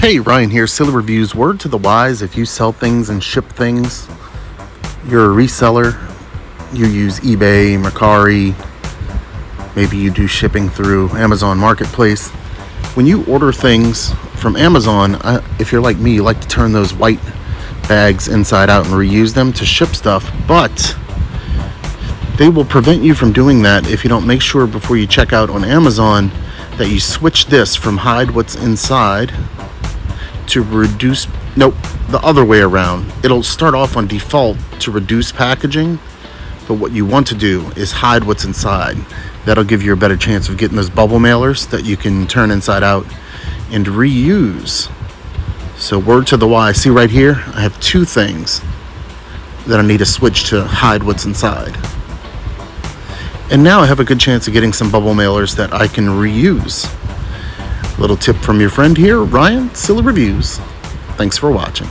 Hey, Ryan here, Silly Reviews. Word to the wise, if you sell things and ship things, you're a reseller, you use eBay, Mercari, maybe you do shipping through Amazon Marketplace. When you order things from Amazon, if you're like me, you like to turn those white bags inside out and reuse them to ship stuff, but they will prevent you from doing that if you don't make sure before you check out on Amazon that you switch this from hide what's inside to reduce, nope, the other way around. It'll start off on default to reduce packaging, but what you want to do is hide what's inside. That'll give you a better chance of getting those bubble mailers that you can turn inside out and reuse. So word to the wise, see right here, I have two things that I need to switch to hide what's inside. And now I have a good chance of getting some bubble mailers that I can reuse. Little tip from your friend here, Ryan, Silly Reviews. Thanks for watching.